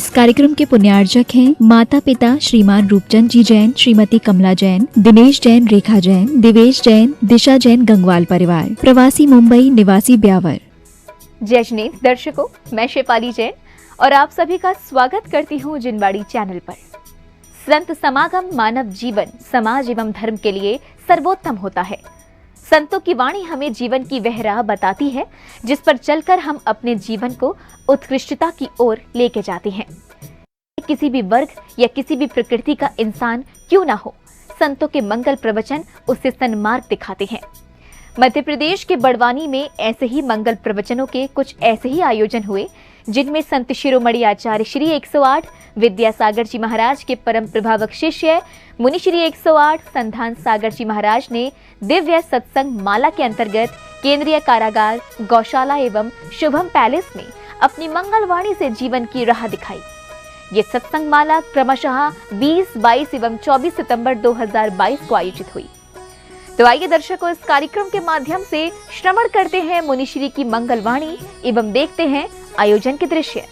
इस कार्यक्रम के पुण्यार्जक हैं माता पिता श्रीमान रूपचंद जी जैन, श्रीमती कमला जैन, दिनेश जैन, रेखा जैन, दिवेश जैन, दिशा जैन, गंगवाल परिवार, प्रवासी मुंबई, निवासी ब्यावर। जय जिनेंद्र दर्शकों, मैं शेफाली जैन और आप सभी का स्वागत करती हूँ जिनवाड़ी चैनल पर। संत समागम मानव जीवन, समाज एवं धर्म के लिए सर्वोत्तम होता है। संतों की वाणी हमें जीवन की वह राह बताती है जिस पर चलकर हम अपने जीवन को उत्कृष्टता की ओर लेके जाते हैं। किसी भी वर्ग या किसी भी प्रकृति का इंसान क्यों ना हो, संतों के मंगल प्रवचन उसे सन्मार्ग दिखाते हैं। मध्य प्रदेश के बड़वानी में ऐसे ही मंगल प्रवचनों के कुछ ऐसे ही आयोजन हुए जिनमें संत शिरोमणि आचार्य श्री 108 विद्यासागर जी महाराज के परम प्रभावक शिष्य मुनि श्री 108 संधान सागर जी महाराज ने दिव्य सत्संग माला के अंतर्गत केंद्रीय कारागार, गौशाला एवं शुभम पैलेस में अपनी मंगलवाणी से जीवन की राह दिखाई। ये सत्संग माला क्रमशः 20, 22 एवं 24 सितंबर 2022 को आयोजित हुई। तो आइए दर्शकों, इस कार्यक्रम के माध्यम से श्रवण करते हैं मुनिश्री की मंगलवाणी एवं देखते हैं आयोजन के दृश्य।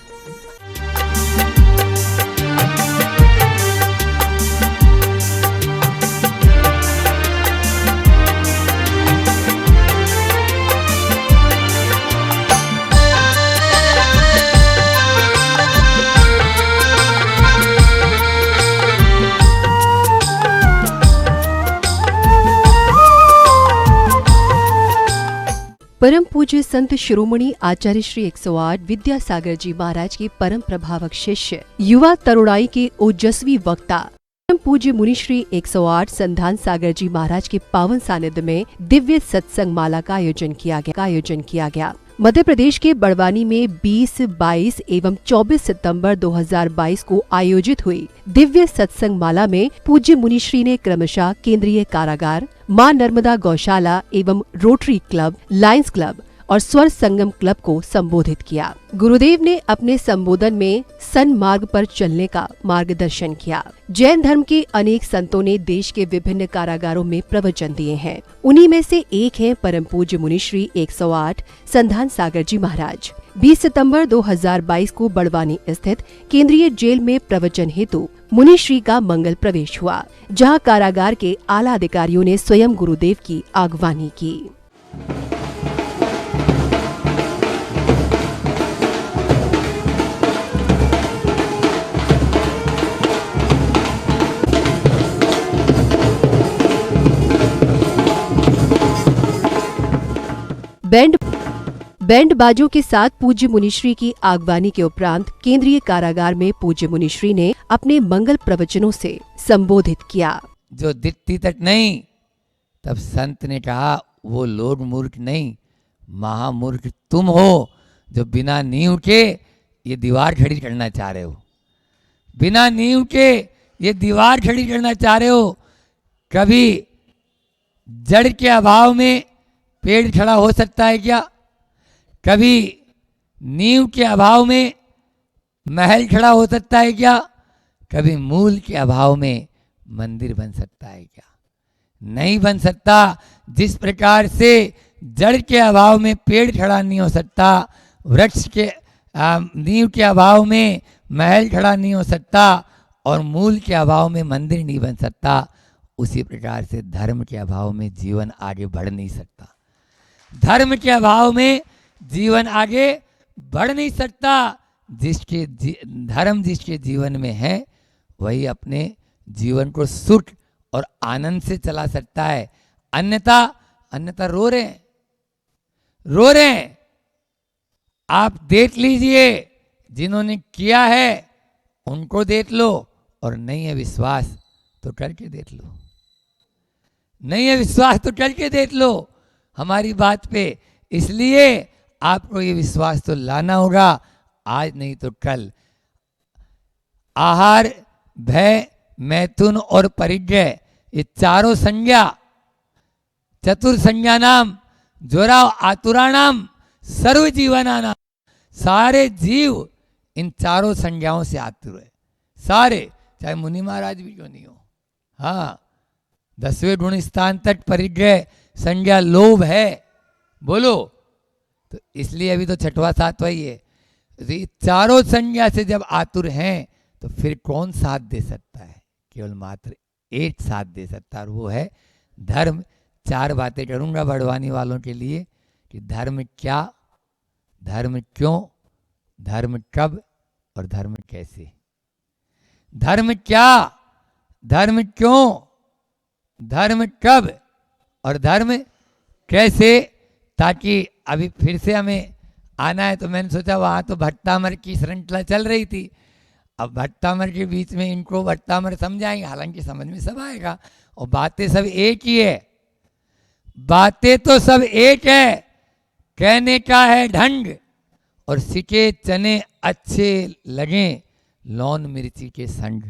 परम पूज्य संत शिरोमणि आचार्य श्री 108 विद्यासागर जी महाराज के परम प्रभावक शिष्य, युवा तरुणाई के ओजस्वी वक्ता परम पूज्य मुनि श्री 108 संधान सागर जी महाराज के पावन सानिध्य में दिव्य सत्संग माला का आयोजन किया गया। मध्य प्रदेश के बड़वानी में 20, 22 एवं 24 सितंबर 2022 को आयोजित हुई दिव्य सत्संग माला में पूज्य मुनिश्री ने क्रमशः केंद्रीय कारागार, मां नर्मदा गौशाला एवं रोटरी क्लब, लायंस क्लब और स्वर संगम क्लब को संबोधित किया। गुरुदेव ने अपने संबोधन में सन्मार्ग पर चलने का मार्गदर्शन किया। जैन धर्म के अनेक संतों ने देश के विभिन्न कारागारों में प्रवचन दिए हैं। उन्हीं में से एक हैं परम पूज्य मुनिश्री 108 संधान सागर जी महाराज। 20 सितंबर 2022 को बड़वानी स्थित केंद्रीय जेल में प्रवचन हेतु मुनिश्री का मंगल प्रवेश हुआ, जहां कारागार के आला अधिकारियों ने स्वयं गुरुदेव की आगवानी की। बैंड बाजों के साथ पूज्य मुनिश्री की आगवानी के उपरांत केंद्रीय कारागार में पूज्य मुनिश्री ने अपने मंगल प्रवचनों से संबोधित किया। जो दिखती तक नहीं, तब संत ने कहा वो लोग मूर्ख नहीं, महामूर्ख तुम हो जो बिना नींव के ये दीवार खड़ी करना चाह रहे हो। बिना नींव के ये दीवार खड़ी करना चाह रहे हो। कभी जड़ के अभाव में पेड़ खड़ा हो सकता है क्या? कभी नींव के अभाव में महल खड़ा हो सकता है क्या? कभी मूल के अभाव में मंदिर बन सकता है क्या? नहीं बन सकता। जिस प्रकार से जड़ के अभाव में पेड़ खड़ा नहीं हो सकता, वृक्ष के नींव के अभाव में महल खड़ा नहीं हो सकता और मूल के अभाव में मंदिर नहीं बन सकता, उसी प्रकार से धर्म के अभाव में जीवन आगे बढ़ नहीं सकता। धर्म के अभाव में जीवन आगे बढ़ नहीं सकता। धर्म जिसके जीवन में है वही अपने जीवन को सुख और आनंद से चला सकता है। अन्यथा रो रहे हैं। आप देख लीजिए, जिन्होंने किया है उनको देख लो, और नहीं है विश्वास तो करके देख लो। नहीं है विश्वास तो करके देख लो हमारी बात पे। इसलिए आपको ये विश्वास तो लाना होगा, आज नहीं तो कल। आहार, भय, मैथुन और परिग्रह, ये चारों संज्ञा, चतुर संज्ञा नाम जोरा आतुराणाम सर्व जीवना नाम। सारे जीव इन चारों संज्ञाओं से आतुर है, सारे, चाहे मुनि महाराज भी क्यों नहीं हो। हाँ, 10वें गुण स्थान तक परिग्रह संज्ञा लोभ है, बोलो। तो इसलिए अभी तो छठवा सातवा ही है। तो ये चारों संज्ञा से जब आतुर हैं तो फिर कौन साथ दे सकता है? केवल मात्र एक साथ दे सकता है, और वो है धर्म। 4 बातें करूंगा बड़वानी वालों के लिए कि धर्म क्या, धर्म क्यों, धर्म कब और धर्म कैसे। धर्म क्या, धर्म क्यों, धर्म कब और धर्म कैसे। ताकि अभी फिर से हमें आना है, तो मैंने सोचा वहाँ तो भट्टामर की श्रृंखला चल रही थी, अब भट्टामर के बीच में इनको भट्टामर समझाएंगे, हालांकि समझ में सब आएगा और बातें सब एक ही है। बातें तो सब एक है, कहने का है ढंग, और सिके चने अच्छे लगे लौन मिर्ची के संग।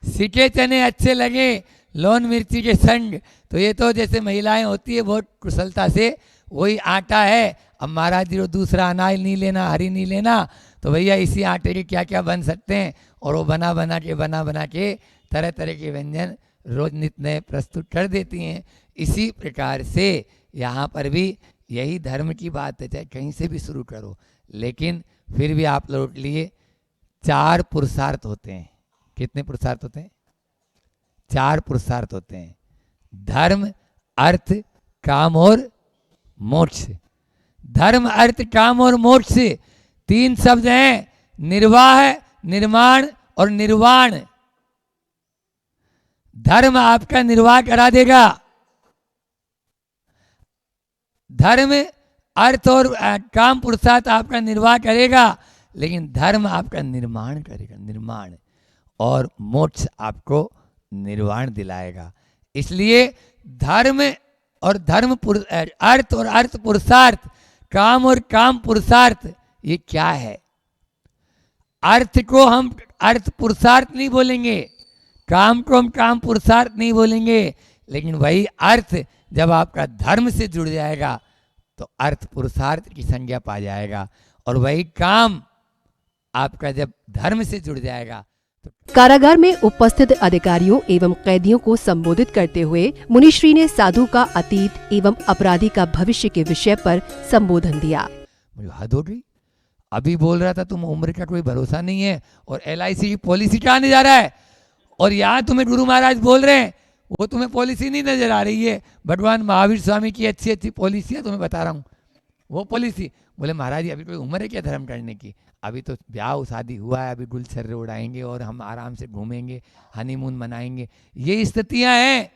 सिके चने अच्छे लगे लौन मिर्ची के संग। तो ये तो जैसे महिलाएं होती है बहुत कुशलता से, वही आटा है, अब महाराज जी दूसरा अनाज नहीं लेना, हरी नहीं लेना, तो भैया इसी आटे के क्या क्या बन सकते हैं, और वो बना बना के तरह तरह के व्यंजन रोज नित नए प्रस्तुत कर देती हैं। इसी प्रकार से यहाँ पर भी यही धर्म की बात है, चाहे कहीं से भी शुरू करो, लेकिन फिर भी आप लोगों के लिए 4 पुरुषार्थ होते हैं। कितने पुरुषार्थ होते हैं? 4 पुरुषार्थ होते हैं, धर्म, अर्थ, काम और मोक्ष। धर्म, अर्थ, काम और मोक्ष 3 शब्द हैं, निर्वाह, निर्माण और निर्वाण। धर्म आपका निर्वाह करा देगा, धर्म, अर्थ और काम पुरुषार्थ आपका निर्वाह करेगा, लेकिन धर्म आपका निर्माण करेगा, निर्माण, और मोक्ष आपको निर्वाण दिलाएगा। इसलिए धर्म और धर्म अर्थ और अर्थ पुरुषार्थ, काम और काम पुरुषार्थ, ये क्या है? अर्थ को हम अर्थ पुरुषार्थ नहीं बोलेंगे, काम को हम काम पुरुषार्थ नहीं बोलेंगे, लेकिन वही अर्थ जब आपका धर्म से जुड़ जाएगा तो अर्थ पुरुषार्थ की संज्ञा पा जाएगा, और वही काम आपका जब धर्म से जुड़ जाएगा। कारागार में उपस्थित अधिकारियों एवं कैदियों को संबोधित करते हुए मुनिश्री ने साधु का अतीत एवं अपराधी का भविष्य के विषय पर संबोधन दिया। मुझे हद हो गई, अभी बोल रहा था तुम उम्र का कोई भरोसा नहीं है, और LIC की पॉलिसी क्या आने जा रहा है, और यहाँ तुम्हें गुरु महाराज बोल रहे हैं, वो तुम्हें पॉलिसी नहीं नजर आ रही है। भगवान महावीर स्वामी की अच्छी अच्छी पॉलिसी है, तुम्हें बता रहा हूँ वो पॉलिसी। बोले महाराज जी अभी कोई उम्र है क्या धर्म करने की, अभी तो ब्याह शादी हुआ है, अभी गुलछर्रे उड़ाएंगे और हम आराम से घूमेंगे, हनीमून मनाएंगे, ये स्थितियां हैं।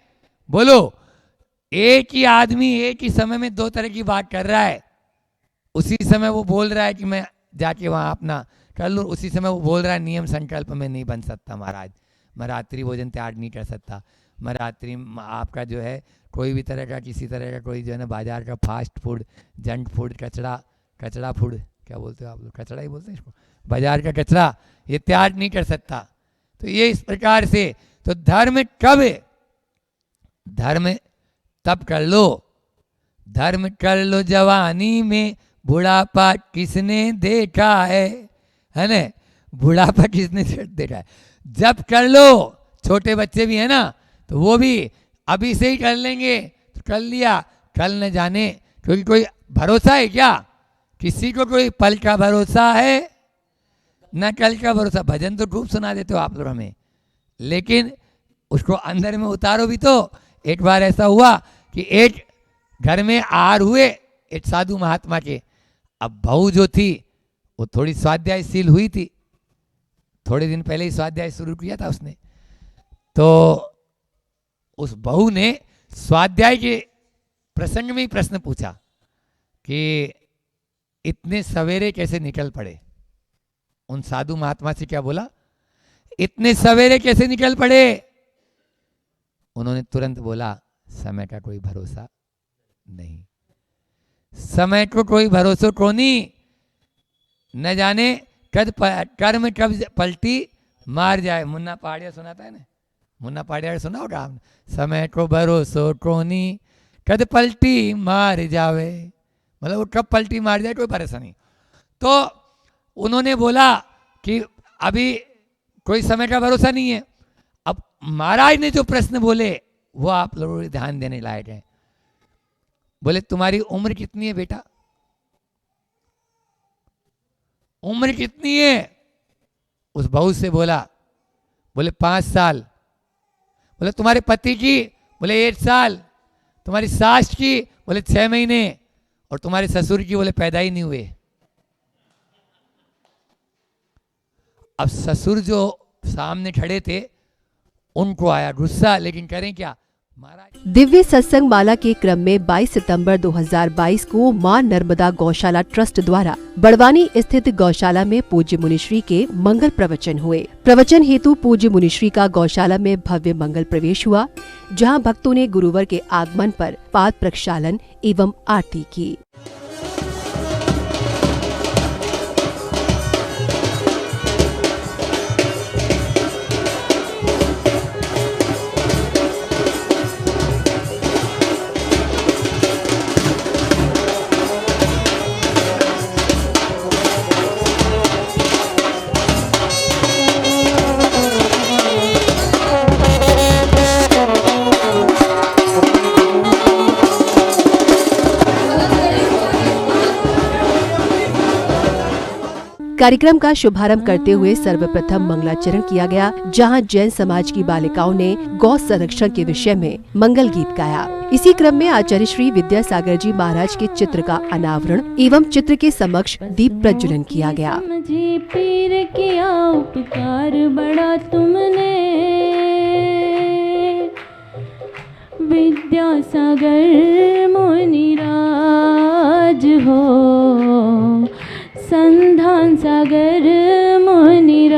बोलो, एक ही आदमी एक ही समय में 2 तरह की बात कर रहा है। उसी समय वो बोल रहा है कि मैं जाके वहाँ अपना कर लूँ, उसी समय वो बोल रहा है नियम संकल्प में नहीं बन सकता महाराज, मैं रात्रि भोजन त्याग नहीं कर सकता, मैं रात्रि आपका जो है कोई भी तरह का किसी तरह का कोई जो है ना बाजार का फास्ट फूड, जंक फूड, कचड़ा फूड, क्या बोलते हो आप लोग, कचड़ा ही बोलते हैं इसको, बाजार का कचरा, ये त्याग नहीं कर सकता। तो ये इस प्रकार से, तो धर्म कब? धर्म तब कर लो, धर्म कर लो जवानी में, बुढ़ापा किसने देखा है ना, बुढ़ापा किसने देखा है, जब कर लो। छोटे बच्चे भी है ना, तो वो भी अभी से ही कर लेंगे, तो कर लिया, कल न जाने, क्योंकि कोई भरोसा है क्या? किसी को कोई पल का भरोसा है न कल का भरोसा। भजन तो खूब सुना देते हो आप लोग हमें, लेकिन उसको अंदर में उतारो भी तो। एक बार ऐसा हुआ कि एक घर में आहार हुए एक साधु महात्मा के, अब बहू जो थी वो थोड़ी स्वाध्यायशील हुई थी, थोड़े दिन पहले ही स्वाध्याय शुरू किया था उसने, तो उस बहू ने स्वाध्याय के प्रसंग में ही प्रश्न पूछा कि इतने सवेरे कैसे निकल पड़े। उन साधु महात्मा से क्या बोला, इतने सवेरे कैसे निकल पड़े। उन्होंने तुरंत बोला, समय का कोई भरोसा नहीं, समय को कोई भरोसा को नहीं, न जाने कद कर्म कब पलटी मार जाए। मुन्ना पहाड़िया सुनाता है ना, मुन्ना पहाड़िया सुना होगा आपने, समय को भरोसा को नहीं, कद पलटी मार जावे, मतलब वो कब पलटी मार जाए कोई भरोसा नहीं। तो उन्होंने बोला कि अभी कोई समय का भरोसा नहीं है। अब महाराज ने जो प्रश्न बोले वो आप लोगों को ध्यान देने लायक है। बोले तुम्हारी उम्र कितनी है बेटा? उम्र कितनी है? उस बहू से बोला, बोले 5 साल। बोले तुम्हारे पति की? बोले 1 साल। तुम्हारी सास की? बोले 6 महीने। और तुम्हारे ससुर की? बोले पैदा ही नहीं हुए। अब ससुर जो सामने खड़े थे उनको आया गुस्सा, लेकिन करें क्या महाराज। दिव्य सत्संग माला के क्रम में 22 सितंबर 2022 को मां नर्मदा गौशाला ट्रस्ट द्वारा बड़वानी स्थित गौशाला में पूज्य मुनिश्री के मंगल प्रवचन हुए। प्रवचन हेतु पूज्य मुनिश्री का गौशाला में भव्य मंगल प्रवेश हुआ, जहां भक्तों ने गुरुवर के आगमन पर पाद प्रक्षालन एवं आरती की। कार्यक्रम का शुभारंभ करते हुए सर्वप्रथम मंगलाचरण किया गया, जहां जैन समाज की बालिकाओं ने गौ संरक्षण के विषय में मंगल गीत गाया। इसी क्रम में आचार्य श्री विद्यासागर जी महाराज के चित्र का अनावरण एवं चित्र के समक्ष दीप प्रज्वलन किया गया। पीर किया उपकार बड़ा तुमने, विद्यासागर मुनिराज हो, संधान सागर मुनिराज,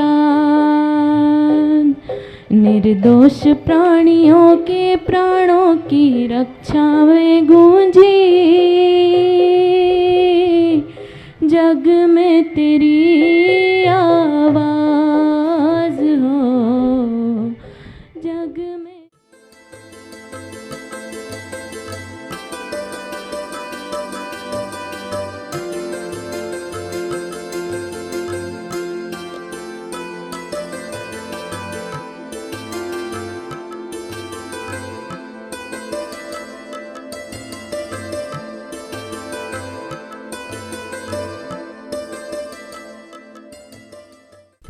निर्दोष प्राणियों के प्राणों की रक्षा में गूंजी, जग में तेरी आवाज हो, जग में।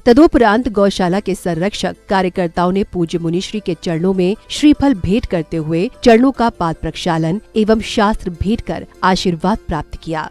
तदुपरांत गौशाला के संरक्षक कार्यकर्ताओं ने पूज्य मुनिश्री के चरणों में श्रीफल भेंट करते हुए चरणों का पाद प्रक्षालन एवं शास्त्र भेंट कर आशीर्वाद प्राप्त किया।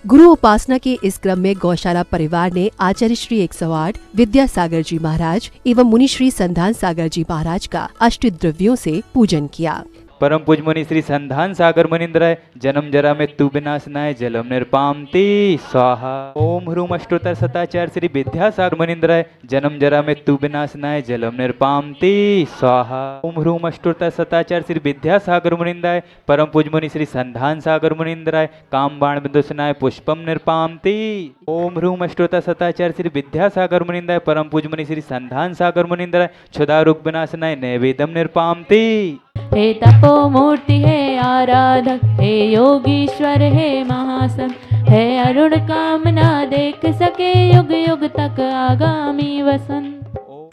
गुरु उपासना के इस क्रम में गौशाला परिवार ने आचार्य श्री 108 विद्यासागर जी महाराज एवं मुनि श्री संधान सागर जी महाराज का अष्टद्रव्यों से पूजन किया। परम पूज मुनि श्री संधान सागर मुनिंद्राय जन्म जरा में तू विनाशनाय जलम निर्पामति स्वाहा। ओम ह्रूम अष्टोत्तर शताचार्य श्री विद्यासागर मुनिंद्राय जन्म जरा में तू विनाशनाय जलम निर्पामति स्वाहा। ओम ह्रूम अष्टोत्तर शताचार्य श्री विद्यासागर मुनिंद्राय परम पूज मुनि श्री संधान सागर मुनिंद्राय काम बाण विदुषनाय पुष्पम निर्पामति। ओम ह्रूम अष्टोत्तर शताचार्य श्री विद्यासागर मुनिंद्राय परम पूज मुनि श्री संधान सागर मुनिंद्राय क्षुधारुग विनाशनाय नैवेदम निर्पामति। हे तपो मूर्ति हे आराधक, हे योगीश्वर हे महासंत, हे अरुण कामना देख सके युग युग तक आगामी वसंत।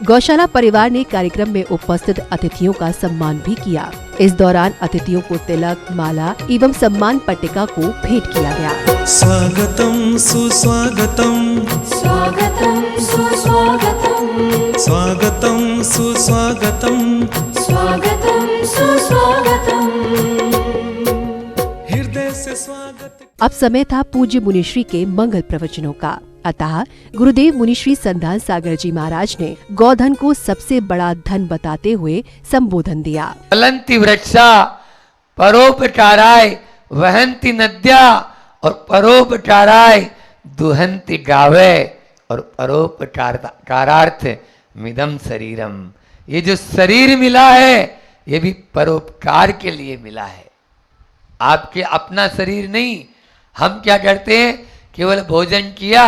गौशाला परिवार ने कार्यक्रम में उपस्थित अतिथियों का सम्मान भी किया। इस दौरान अतिथियों को तिलक, माला एवं सम्मान पट्टिका को भेंट किया गया। स्वागतम सुस्वागतम, स्वागतम सुस्वागतम, स्वागतम सुस्वागतम, स्वागतम सुस्वागतम। हृदय से स्वागत। अब समय था पूज्य मुनिश्री के मंगल प्रवचनों का। अतः गुरुदेव मुनिश्री संधान सागर जी महाराज ने गौधन को सबसे बड़ा धन बताते हुए संबोधन दिया। फलंति वृक्षा परोपकाराय वहंति नद्या, और परोपकाराय दुहंति गावे, और परोपकारार्थ मिदम शरीरम। ये जो शरीर मिला है ये भी परोपकार के लिए मिला है, आपके अपना शरीर नहीं। हम क्या करते हैं, केवल भोजन किया,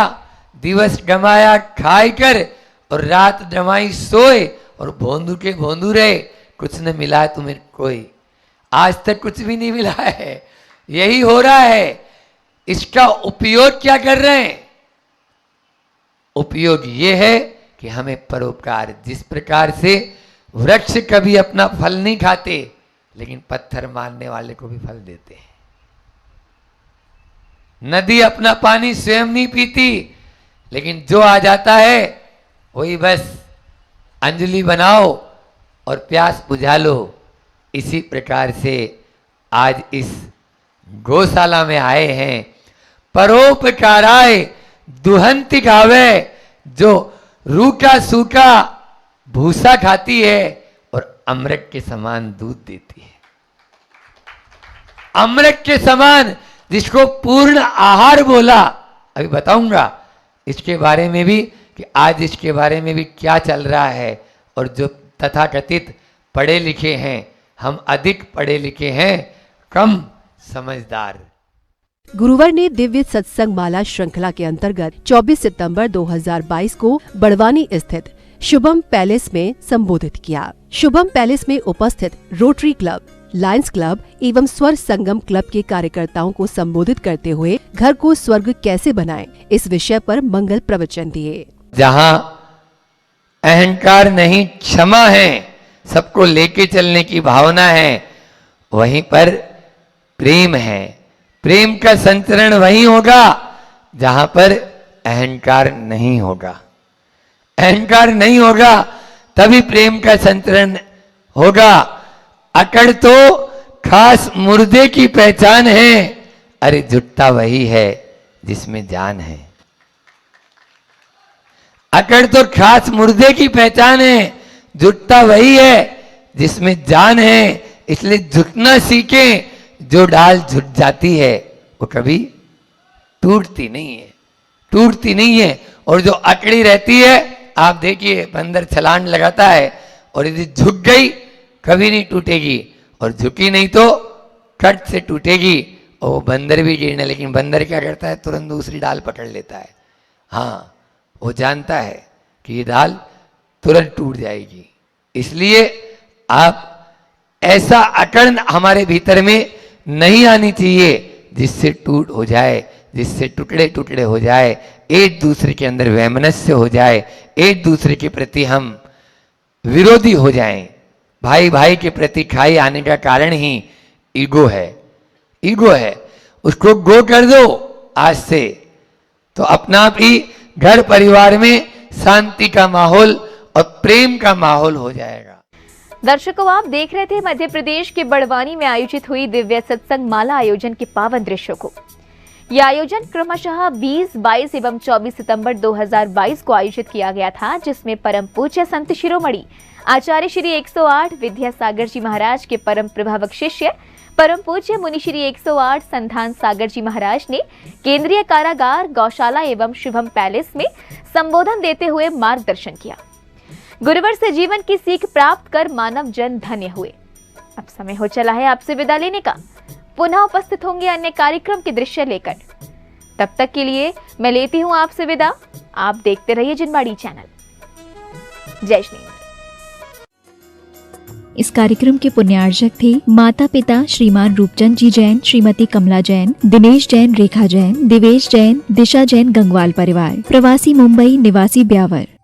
दिवस जमाया खाई कर और रात जमाई सोए और भोंदू के भोंदू रहे, कुछ न मिला है तुम्हें कोई, आज तक कुछ भी नहीं मिला है। यही हो रहा है। इसका उपयोग क्या कर रहे हैं? उपयोग ये है कि हमें परोपकार, जिस प्रकार से वृक्ष कभी अपना फल नहीं खाते लेकिन पत्थर मारने वाले को भी फल देते हैं, नदी अपना पानी स्वयं नहीं पीती लेकिन जो आ जाता है वही बस अंजलि बनाओ और प्यास बुझा लो। इसी प्रकार से आज इस गौशाला में आए हैं। परोपकाराय दुहंति गावे, जो रूखा सूखा भूसा खाती है और अमृत के समान दूध देती है। अमृत के समान, जिसको पूर्ण आहार बोला, अभी बताऊंगा इसके बारे में भी कि आज इसके बारे में भी क्या चल रहा है। और जो तथाकथित पढ़े लिखे हैं, हम अधिक पढ़े लिखे हैं, कम समझदार। गुरुवार ने दिव्य सत्संग माला श्रृंखला के अंतर्गत 24 सितंबर 2022 को बड़वानी स्थित शुभम पैलेस में संबोधित किया। शुभम पैलेस में उपस्थित रोटरी क्लब, लायंस क्लब एवं स्वर संगम क्लब के कार्यकर्ताओं को संबोधित करते हुए घर को स्वर्ग कैसे बनाएं, इस विषय पर मंगल प्रवचन दिए। जहां अहंकार नहीं, क्षमा है, सबको लेके चलने की भावना है, वहीं पर प्रेम है। प्रेम का संचरण वहीं होगा जहां पर अहंकार नहीं होगा। अहंकार नहीं होगा तभी प्रेम का संचरण होगा। अकड़ तो खास मुर्दे की पहचान है, अरे जुटता वही है जिसमें जान है। अकड़ तो खास मुर्दे की पहचान है, जुटता वही है जिसमें जान है। इसलिए झुकना सीखें। जो डाल झुक जाती है वो कभी टूटती नहीं है, टूटती नहीं है। और जो अकड़ी रहती है, आप देखिए बंदर छलांग लगाता है और यदि झुक गई कभी नहीं टूटेगी, और झुकी नहीं तो कट से टूटेगी। और वो बंदर भी गिरने, लेकिन बंदर क्या करता है, तुरंत दूसरी डाल पकड़ लेता है। हाँ, वो जानता है कि ये डाल तुरंत टूट जाएगी। इसलिए आप ऐसा अकड़ हमारे भीतर में नहीं आनी चाहिए जिससे टूट हो जाए, जिससे टुकड़े टुकड़े हो जाए, एक दूसरे के अंदर वैमनस्य हो जाए, एक दूसरे के प्रति हम विरोधी हो जाएं। भाई भाई के प्रति खाई आने का कारण ही ईगो है। ईगो है, उसको गो कर दो आज से, तो अपना आप ही घर परिवार में शांति का माहौल और प्रेम का माहौल हो जाएगा। दर्शकों, आप देख रहे थे मध्य प्रदेश के बड़वानी में आयोजित हुई दिव्य सत्संग माला आयोजन के पावन दृश्यों को। यह आयोजन क्रमशः 20, 22 एवं 24 सितंबर 2022 को आयोजित किया गया था, जिसमें परम पूज्य संत शिरोमणि आचार्य श्री 108 विद्यासागर जी महाराज के परम प्रभावक शिष्य परम पूज्य मुनि श्री 108 संधान सागर जी महाराज ने केंद्रीय कारागार, गौशाला एवं शुभम पैलेस में संबोधन देते हुए मार्गदर्शन किया। गुरुवर से जीवन की सीख प्राप्त कर मानव जन धन्य हुए। अब समय हो चला है आपसे विदा लेने का। पुनः उपस्थित होंगे अन्य कार्यक्रम के दृश्य लेकर। तब तक के लिए मैं लेती हूं आपसे विदा। आप देखते रहिए जिनवाड़ी चैनल। जय श्री। इस कार्यक्रम के पुण्यार्जक थे माता पिता श्रीमान रूपचंद जी जैन, श्रीमती कमला जैन, दिनेश जैन, रेखा जैन, दिवेश जैन, दिशा जैन गंगवाल परिवार, प्रवासी मुंबई, निवासी ब्यावर।